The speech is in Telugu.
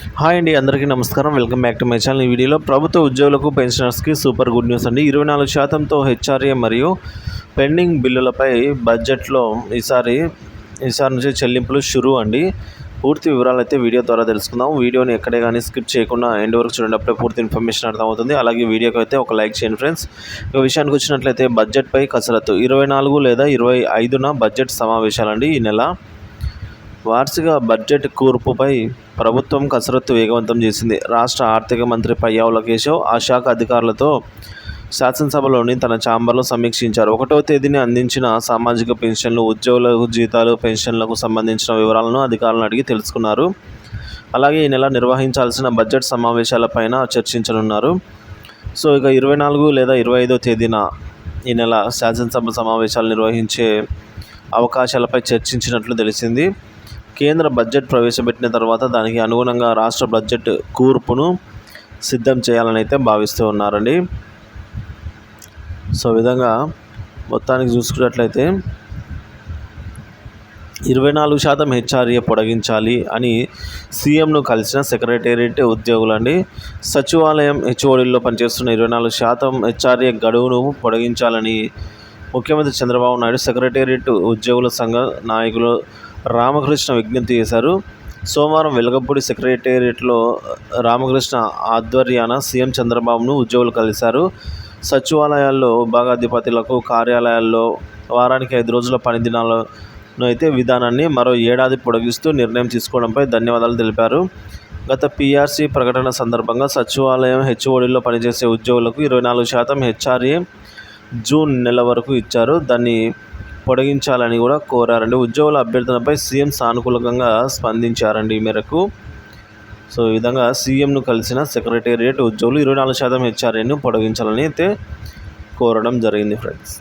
హాయ్ అండి, అందరికీ నమస్కారం. Welcome back to my channel. ఈ వీడియోలో ప్రభుత్వ ఉద్యోగులకు పెన్షనర్స్కి సూపర్ గుడ్ న్యూస్ అండి. 24% హెచ్ఆర్ఏ మరియు పెండింగ్ బిల్లులపై బడ్జెట్లో ఈసారి నుంచి చెల్లింపులు షురూ అండి. పూర్తి వివరాలు అయితే వీడియో ద్వారా తెలుసుకుందాం. వీడియోని ఎక్కడే కానీ స్కిప్ చేయకుండా ఎండ్ వరకు చూడండి, అప్పుడే పూర్తి ఇన్ఫర్మేషన్ అర్థమవుతుంది. అలాగే వీడియోకి అయితే ఒక లైక్ చేయండి ఫ్రెండ్స్. ఈ విషయానికి వచ్చినట్లయితే బడ్జెట్పై కసరత్తు 24 లేదా 25న బడ్జెట్ సమావేశాలండి. ఈ నెల వార్షిక బడ్జెట్ కూర్పుపై ప్రభుత్వం కసరత్తు వేగవంతం చేసింది. రాష్ట్ర ఆర్థిక మంత్రి పయ్యావుల కేశవ్ ఆ శాఖ అధికారులతో శాసనసభలోని తన ఛాంబర్లో సమీక్షించారు. 1వ తేదీని అందించిన సామాజిక పెన్షన్లు, ఉద్యోగుల జీతాలు, పెన్షన్లకు సంబంధించిన వివరాలను అధికారులను అడిగి తెలుసుకున్నారు. అలాగే ఈ నెల నిర్వహించాల్సిన బడ్జెట్ సమావేశాలపైన చర్చించనున్నారు. సో ఇక 24 లేదా 25వ తేదీన ఈ నెల శాసనసభ సమావేశాలు నిర్వహించే అవకాశాలపై చర్చించినట్లు తెలిసింది. కేంద్ర బడ్జెట్ ప్రవేశపెట్టిన తర్వాత దానికి అనుగుణంగా రాష్ట్ర బడ్జెట్ కూర్పును సిద్ధం చేయాలని అయితే భావిస్తూ ఉన్నారండి. సో విధంగా మొత్తానికి చూసుకున్నట్లయితే 24% హెచ్ఆర్ఏ పొడిగించాలి అని సీఎంను కలిసిన సెక్రటేరియట్ ఉద్యోగులండి. సచివాలయం హెచ్ఓడీల్లో పనిచేస్తున్న 24% హెచ్ఆర్ఏ గడువును పొడిగించాలని ముఖ్యమంత్రి చంద్రబాబు నాయుడు సెక్రటేరియట్ ఉద్యోగుల సంఘ నాయకులు రామకృష్ణ విజ్ఞప్తి చేశారు. సోమవారం వెలగపూడి సెక్రటేరియట్లో రామకృష్ణ ఆధ్వర్యాన సీఎం చంద్రబాబును ఉద్యోగులు కలిశారు. సచివాలయాల్లో విభాగాధిపతులకు కార్యాలయాల్లో వారానికి 5 రోజుల పని దినాలను అయితే విధానాన్ని మరో ఏడాది పొడిగిస్తూ నిర్ణయం తీసుకోవడంపై ధన్యవాదాలు తెలిపారు. గత పీఆర్సీ ప్రకటన సందర్భంగా సచివాలయం హెచ్ఓడీల్లో పనిచేసే ఉద్యోగులకు 24% హెచ్ఆర్ఏ జూన్ నెల వరకు ఇచ్చారు. దాన్ని పొడిగించాలని కూడా కోరారండి. ఉద్యోగుల అభ్యర్థనపై సీఎం సానుకూలంగా స్పందించారండి ఈ మేరకు. సో ఈ విధంగా సీఎంను కలిసిన సెక్రటేరియట్ ఉద్యోగులు 24% హెచ్ఆర్ఏను పొడిగించాలని అయితే కోరడం జరిగింది ఫ్రెండ్స్.